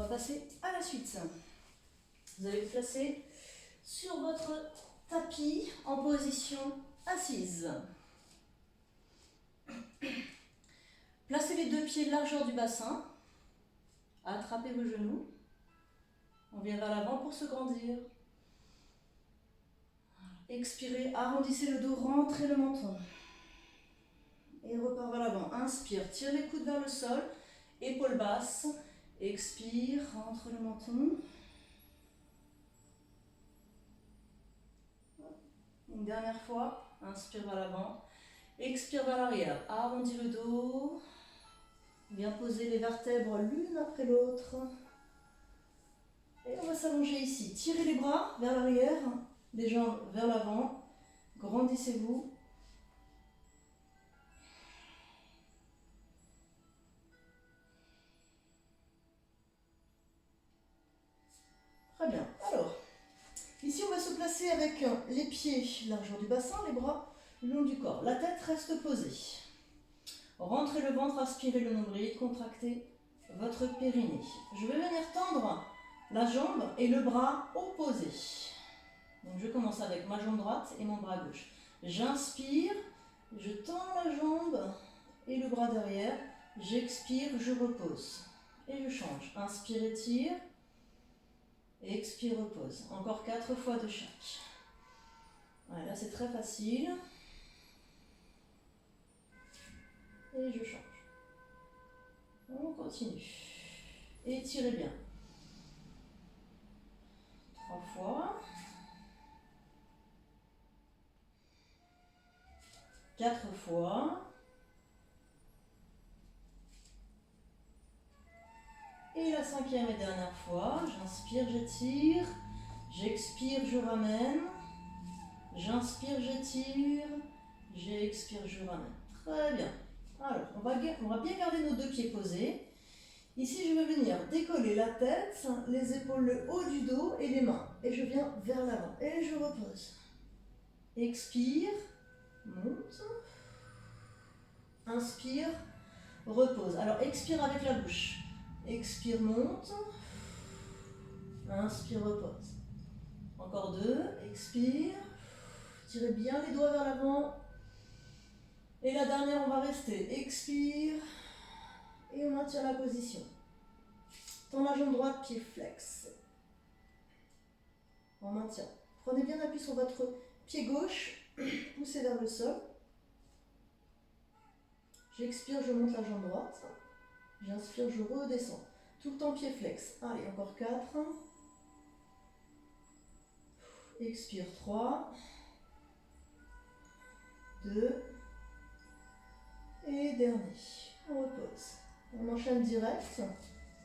va passer à la suite. Vous allez vous placer sur votre tapis en position assise. Placez les deux pieds largeur du bassin. Attrapez vos genoux. On vient vers l'avant pour se grandir. Expirez, arrondissez le dos, rentrez le menton. Et repart vers l'avant. Inspire, tire les coudes vers le sol. Épaules basses. Expire, rentre le menton. Une dernière fois. Inspire vers l'avant. Expire vers l'arrière. Arrondis le dos. Bien poser les vertèbres l'une après l'autre. Et on va s'allonger ici. Tirez les bras vers l'arrière. Les jambes vers l'avant. Grandissez-vous. Très bien. Alors, ici on va se placer avec les pieds largeur du bassin, les bras le long du corps. La tête reste posée. Rentrez le ventre, aspirez le nombril, contractez votre périnée. Je vais venir tendre la jambe et le bras opposé. Donc je commence avec ma jambe droite et mon bras gauche. J'inspire, je tends la jambe et le bras derrière. J'expire, je repose. Et je change. Inspire, étire. Expire, repose. Encore 4 fois de chaque. Voilà, là c'est très facile. Et je change. On continue. Étirez bien. 3 fois. 4 fois. Et la 5e et dernière fois. J'inspire, j'étire. J'expire, je ramène. J'inspire, j'étire. J'expire, je ramène. Très bien. Alors, on va bien garder nos deux pieds posés. Ici, je vais venir décoller la tête, les épaules, le haut du dos et les mains. Et je viens vers l'avant. Et je repose. Expire. Monte. Inspire. Repose. Alors, expire avec la bouche. Expire, monte. Inspire, repose. Encore 2. Expire. Tirez bien les doigts vers l'avant. Et la dernière, on va rester. Expire. Et on maintient la position. Tends la jambe droite, pied flex. On maintient. Prenez bien appui sur votre pied gauche. Poussez vers le sol. J'expire, je monte la jambe droite. J'inspire, je redescends. Tout le temps pied flex. Allez, encore 4. Expire, 3. 2. Et dernier. On repose. On enchaîne direct.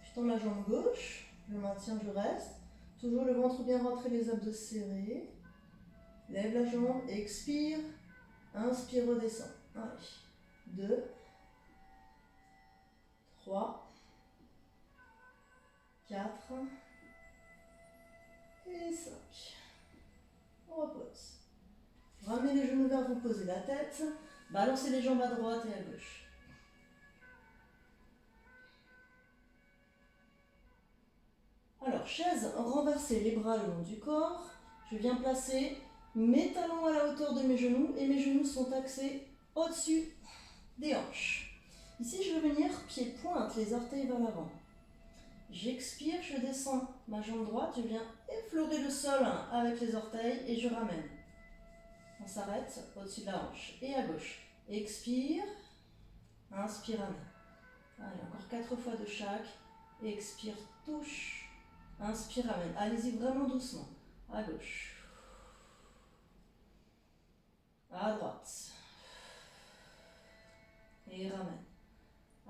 Je tends la jambe gauche. Je maintiens, je reste. Toujours le ventre bien rentré, les abdos serrés. Lève la jambe, expire. Inspire, redescend. Allez. 2. 3. 4. Et 5. On repose. Ramenez les genoux vers vous, posez la tête. Balancez les jambes à droite et à gauche. Alors, chaise renversée, les bras le long du corps. Je viens placer mes talons à la hauteur de mes genoux et mes genoux sont axés au-dessus des hanches. Ici, je vais venir pied pointe, les orteils vers l'avant. J'expire, je descends ma jambe droite, je viens effleurer le sol avec les orteils et je ramène. On s'arrête au-dessus de la hanche et à gauche. Expire, inspire, ramène. Allez, encore 4 fois de chaque. Expire, touche. Inspire, ramène. Allez-y vraiment doucement. À gauche. À droite. Et ramène.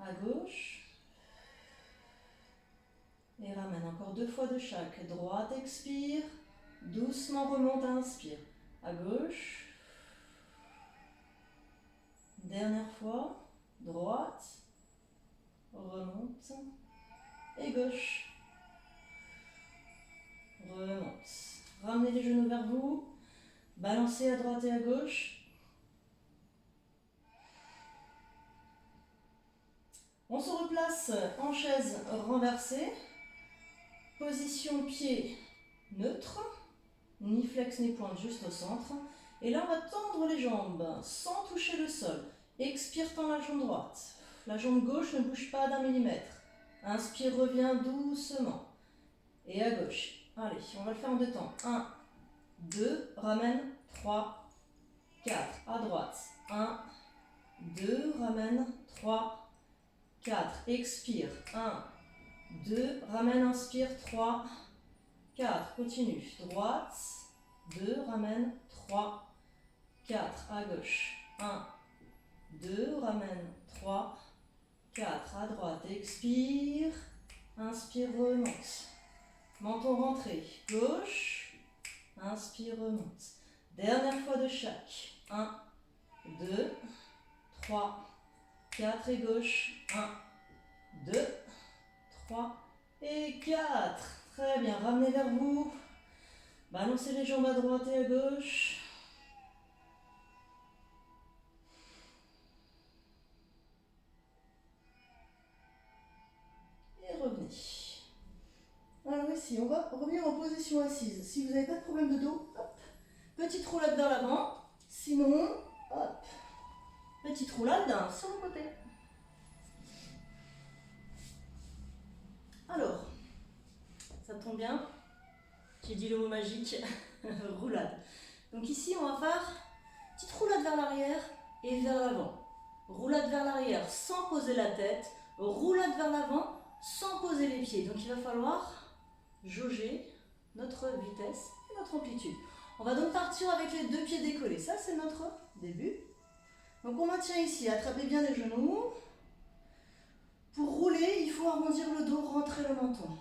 À gauche. Et ramène. Encore 2 fois de chaque. Droite, expire. Doucement remonte, inspire. À gauche. Dernière fois. Droite. Remonte. Et gauche. Remonte. Ramenez les genoux vers vous. Balancez à droite et à gauche. On se replace en chaise renversée. Position pied neutre, ni flex ni pointe, juste au centre. Et là, on va tendre les jambes sans toucher le sol. Expire, tend la jambe droite. La jambe gauche ne bouge pas d'1 millimètre. Inspire, reviens doucement. Et à gauche. Allez, on va le faire en 2 temps. 1, 2, ramène, 3, 4. À droite. 1, 2, ramène, 3, 4. Expire. 1, 2, ramène, inspire, 3, 4. Continue. Droite. 2, ramène, 3, 4. À gauche. 1, 2, ramène, 3, 4. À droite. Expire. Inspire, remonte. Menton rentré. Gauche. Inspire, remonte. Dernière fois de chaque. 1, 2, 3, 4 et gauche. 1, 2, 3 et 4. Très bien. Ramenez vers vous. Balancez les jambes à droite et à gauche. Et revenez. Alors ici, on va revenir en position assise. Si vous n'avez pas de problème de dos, hop, petite roulade vers l'avant. Sinon, hop, petite roulade sur le côté. Alors, ça tombe bien, j'ai dit le mot magique, roulade. Donc ici, on va faire petite roulade vers l'arrière et vers l'avant. Roulade vers l'arrière sans poser la tête, roulade vers l'avant sans poser les pieds. Donc il va falloir jauger notre vitesse et notre amplitude. On va donc partir avec les 2 pieds décollés. Ça, c'est notre début. Donc on maintient ici, attrapez bien les genoux. Pour rouler, il faut arrondir le dos, rentrer le menton.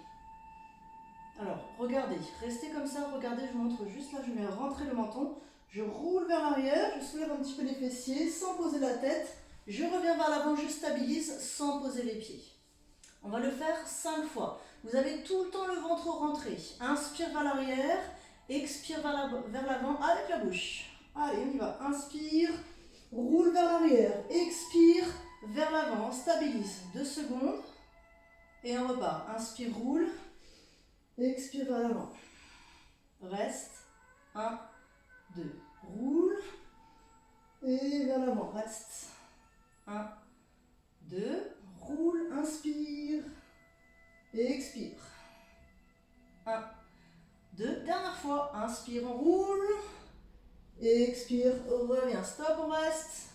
Alors, regardez, restez comme ça, regardez, je vous montre juste là, je vais rentrer le menton. Je roule vers l'arrière, je soulève un petit peu les fessiers sans poser la tête. Je reviens vers l'avant, je stabilise sans poser les pieds. On va le faire 5 fois. Vous avez tout le temps le ventre rentré. Inspire vers l'arrière, expire vers l'avant avec la bouche. Allez, on y va. Inspire, roule vers l'arrière, expire vers l'avant, stabilise. 2 secondes et on repart. Inspire, roule, expire vers l'avant. Reste. 1, 2. Roule et vers l'avant. Reste. 1, 2. Roule, inspire et expire. 1, 2. Dernière fois. Inspire, on roule. Et expire, reviens. Stop, on reste.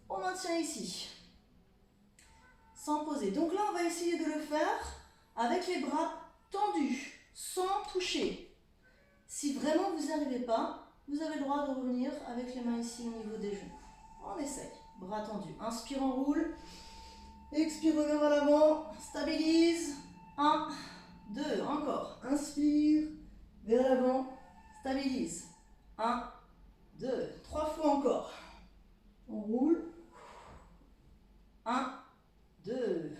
On maintient ici. Sans poser. Donc là, on va essayer de le faire avec les bras tendus, sans toucher. Si vraiment vous n'y arrivez pas, vous avez le droit de revenir avec les mains ici au niveau des genoux. On essaye. Bras tendus. Inspire, on roule. Expire, reviens vers l'avant. Stabilise. 1, 2. Encore. Inspire. Vers l'avant. Stabilise. 1, 2. 3 fois encore. On roule. 1, 2.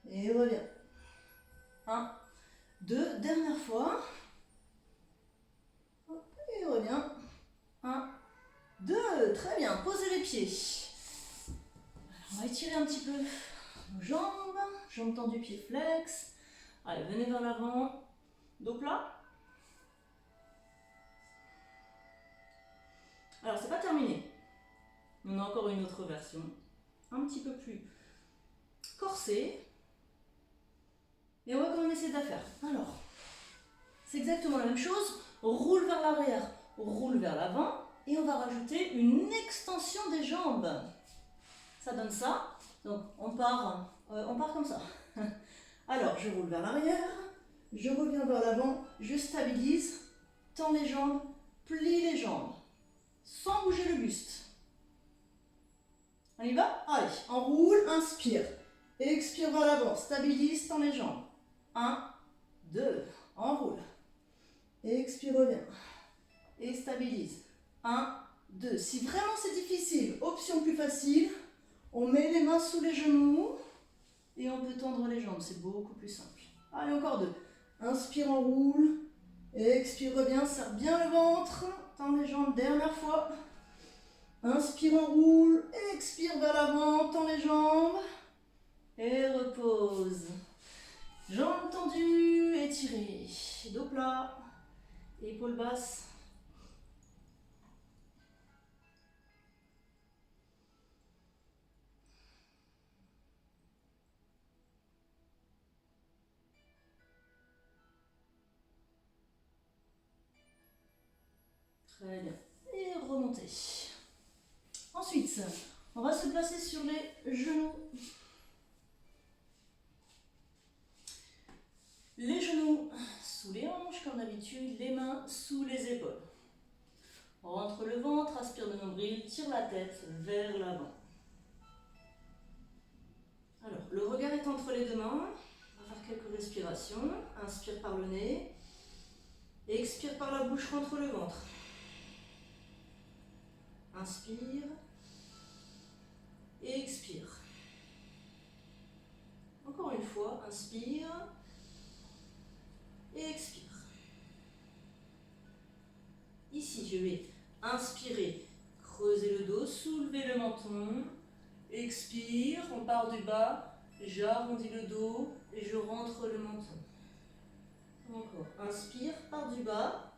Et revient. 1, 2. Dernière fois. Et revient. 1, 2. Très bien. Posez les pieds. On va étirer un petit peu nos jambes. Jambes tendues, pieds flex. Allez, venez vers l'avant. Dos plat. Alors, c'est pas terminé. On a encore une autre version. Un petit peu plus corsée. Et on va quand même essayer de la faire. Alors, c'est exactement la même chose. Roule vers l'arrière, roule vers l'avant. Et on va rajouter une extension des jambes. Ça donne ça. Donc, on part comme ça. Alors, je roule vers l'arrière. Je reviens vers l'avant. Je stabilise. Tends les jambes. Plie les jambes. Sans bouger le buste. On y va? Allez, on roule. Inspire. Expire vers l'avant. Stabilise. Tends les jambes. 1, 2. On roule. Expire, reviens. Et stabilise. 1, 2. Si vraiment c'est difficile, option plus facile, on met les mains sous les genoux et on peut tendre les jambes. C'est beaucoup plus simple. Allez, encore 2. Inspire, on roule. Expire, reviens. Serre bien le ventre. Tends les jambes. Dernière fois. Inspire, on roule. Expire vers l'avant. Tends les jambes. Et repose. Jambes tendues, étirées. Dos plat, épaules basses. Très bien. Et remonter. Ensuite, on va se placer sur les genoux. Les genoux sous les hanches comme d'habitude, les mains sous les épaules. Rentre le ventre, aspire le nombril, tire la tête vers l'avant. Alors, le regard est entre les deux mains. On va faire quelques respirations. Inspire par le nez. Expire par la bouche, rentre le ventre. Inspire. Et expire. Encore une fois, inspire. Et expire. Ici, je vais inspirer, creuser le dos, soulever le menton. Expire, on part du bas, j'arrondis le dos et je rentre le menton. Encore, inspire, part du bas,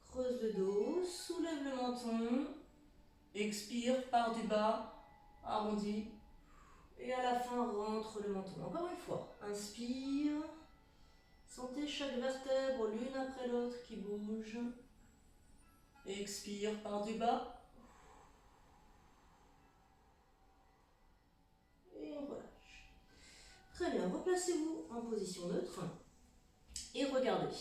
creuse le dos, soulève le menton. Expire, part du bas, arrondis. Et à la fin, rentre le menton. Encore une fois, inspire. Sentez chaque vertèbre l'une après l'autre qui bouge. Expire par du bas. Et on relâche. Très bien, replacez-vous en position neutre. Et regardez.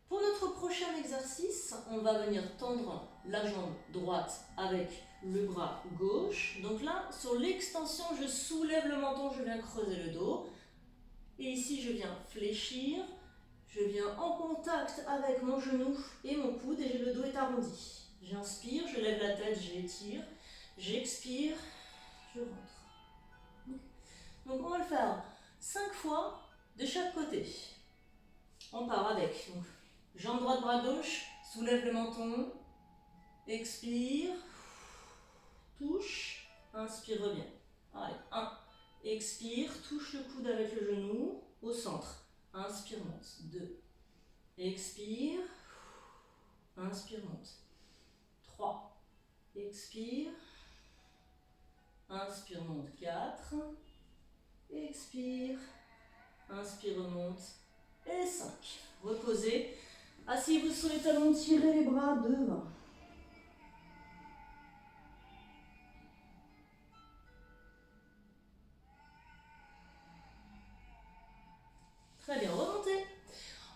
Pour notre prochain exercice, on va venir tendre la jambe droite avec le bras gauche. Donc là, sur l'extension, je soulève le menton, je viens creuser le dos. Et ici, je viens fléchir. Je viens en contact avec mon genou et mon coude et le dos est arrondi. J'inspire, je lève la tête, j'étire. J'expire, je rentre. Donc on va le faire 5 fois de chaque côté. On part avec donc, jambe droite, bras gauche, soulève le menton, expire, touche, inspire, reviens. Allez, 1, expire, touche le coude avec le genou, au centre. Inspire, monte. 2. Expire. Inspire, monte. 3. Expire. Inspire, monte. 4. Expire. Inspire, monte. Et 5. Reposez. Asseyez-vous sur les talons, tirez les bras devant. Très bien, remontez.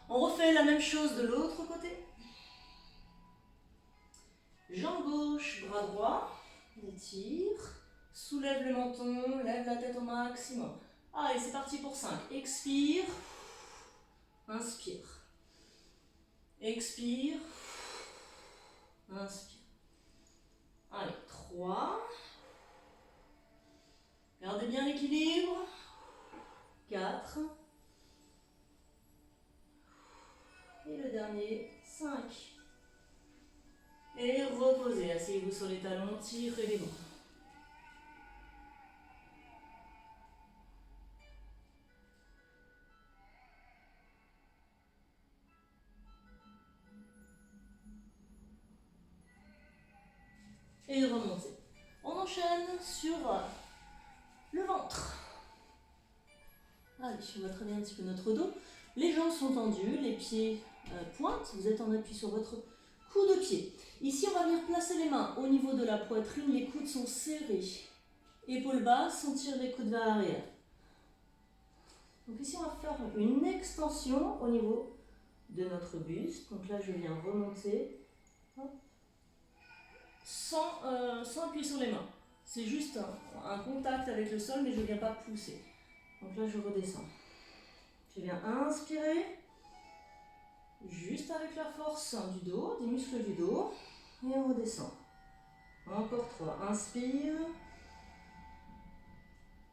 On refait la même chose de l'autre côté. Jambe gauche, bras droit. Étire. Soulève le menton, lève la tête au maximum. Allez, c'est parti pour 5. Expire. Inspire. Expire. Inspire. Allez, 3. Gardez bien l'équilibre. 4. Et le dernier, 5. Et reposez. Asseyez-vous sur les talons, tirez les bras. Et remontez. On enchaîne sur le ventre. Allez, on va travailler un petit peu notre dos. Les jambes sont tendues, les pieds pointent. Vous êtes en appui sur votre coup de pied. Ici, on va venir placer les mains au niveau de la poitrine. Les coudes sont serrés. Épaules basses, on tire les coudes vers l'arrière. Donc ici, on va faire une extension au niveau de notre buste. Donc là, je viens remonter. Hop. Sans appuyer sur les mains. C'est juste un contact avec le sol, mais je ne viens pas pousser. Donc là, je redescends. Je viens inspirer, juste avec la force du dos, des muscles du dos, et on redescend. Encore 3. Inspire,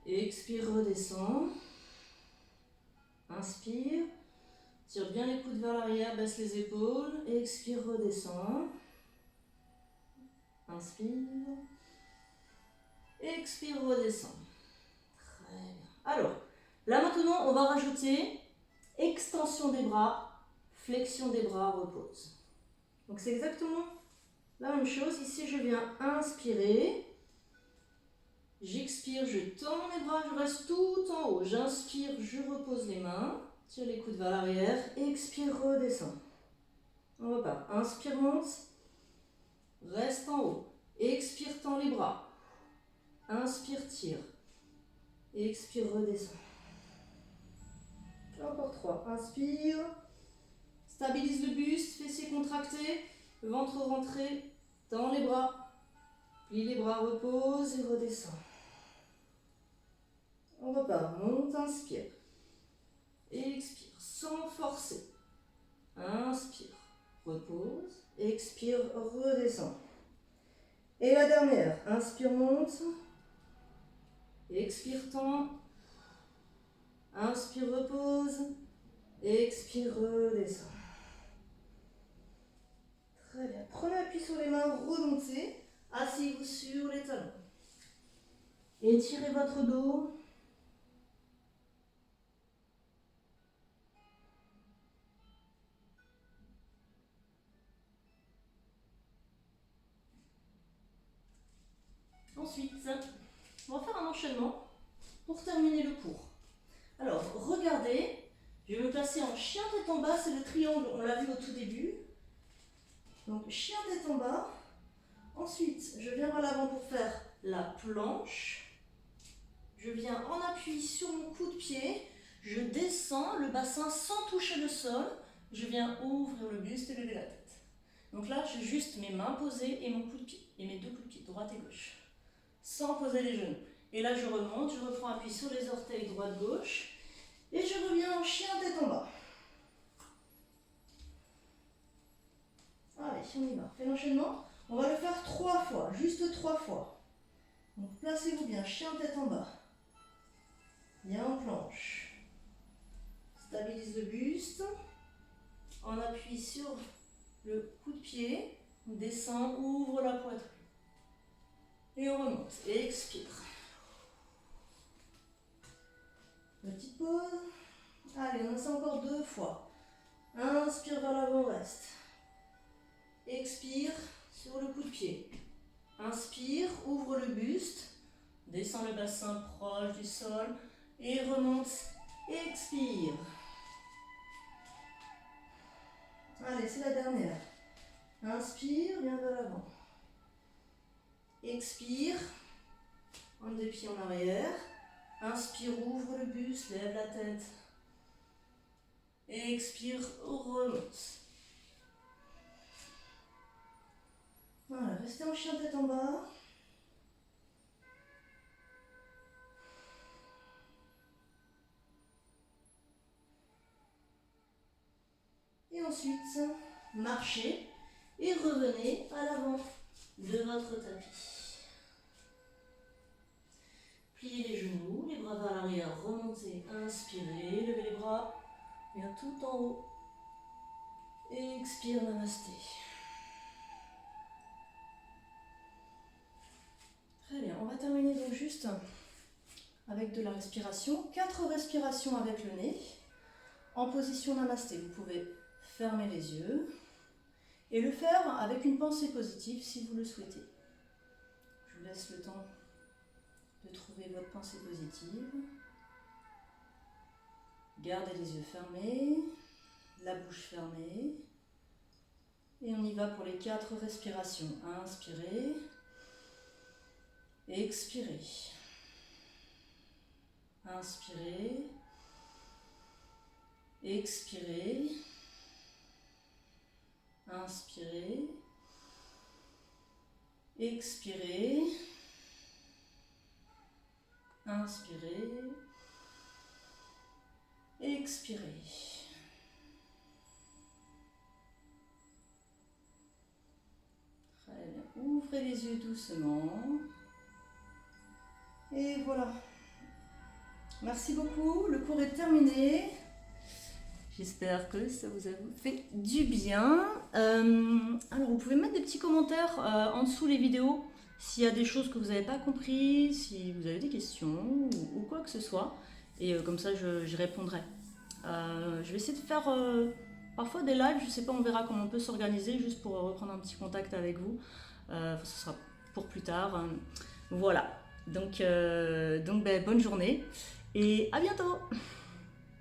expire, redescend. Inspire, tire bien les coudes vers l'arrière, baisse les épaules, expire, redescend. Inspire, expire, redescend. Très bien. Alors, là maintenant, on va rajouter extension des bras, flexion des bras, repose. Donc c'est exactement la même chose. Ici, je viens inspirer. J'expire, je tends mes bras, je reste tout en haut. J'inspire, je repose les mains. Tire les coudes vers l'arrière. Expire, redescends. On repart. Inspire, monte. Reste en haut. Expire, tends les bras. Inspire, tire. Expire, redescends. Encore 3. Inspire. Stabilise le buste, fessiers contractés. Ventre rentré dans les bras. Plie les bras, repose et redescend. On repart. Monte, inspire. Expire, sans forcer. Inspire, repose. Expire, redescend. Et la dernière. Inspire, monte. Expire, tend. Inspire, repose. Expire, redescend. Très bien. Prenez appui sur les mains, remontez. Asseyez-vous sur les talons. Étirez votre dos. Ensuite, on va faire un enchaînement pour terminer le cours. Alors, regardez, je vais me placer en chien tête en bas, c'est le triangle, on l'a vu au tout début. Donc, chien tête en bas. Ensuite, je viens vers l'avant pour faire la planche. Je viens en appui sur mon coup de pied. Je descends le bassin sans toucher le sol. Je viens ouvrir le buste et lever la tête. Donc là, j'ai juste mes mains posées et mon coup de pied. Et mes deux coups de pied, droite et gauche. Sans poser les genoux. Et là, je remonte, je reprends appui sur les orteils droite-gauche. Et je reviens en chien tête en bas. Allez, on y va. Fais l'enchaînement. On va le faire 3 fois, juste 3 fois. Donc placez-vous bien, chien tête en bas. Bien en planche. Stabilise le buste. En appui sur le coup de pied. On descend, ouvre la poitrine. Et on remonte. Et expire. Petite pause. Allez, on en fait encore 2 fois. Inspire vers l'avant, reste. Expire sur le coup de pied. Inspire, ouvre le buste. Descends le bassin proche du sol. Et remonte. Expire. Allez, c'est la dernière. Inspire, viens vers l'avant. Expire. En 2 pieds en arrière. Inspire, ouvre le buste, lève la tête. Expire, remonte. Voilà, restez en chien tête en bas. Et ensuite, marchez et revenez à l'avant de votre tapis. Pliez les genoux, les bras vers l'arrière, remontez, inspirez, levez les bras, bien tout en haut. Expire, namasté. Très bien, on va terminer donc juste avec de la respiration. 4 respirations avec le nez. En position namasté, vous pouvez fermer les yeux et le faire avec une pensée positive si vous le souhaitez. Je vous laisse le temps de trouver votre pensée positive. Gardez les yeux fermés, la bouche fermée. Et on y va pour les 4 respirations. Inspirez. Expirez. Inspirez. Expirez. Inspirez. Expirez. Inspirez. Expirez. Très bien. Ouvrez les yeux doucement. Et voilà. Merci beaucoup. Le cours est terminé. J'espère que ça vous a fait du bien. Alors, vous pouvez mettre des petits commentaires en dessous les vidéos s'il y a des choses que vous n'avez pas compris, si vous avez des questions ou quoi que ce soit. et comme ça je répondrai. Je vais essayer de faire parfois des lives, je sais pas, on verra comment on peut s'organiser juste pour reprendre un petit contact avec vous. Ce sera pour plus tard. Voilà, donc ben, bonne journée et à bientôt.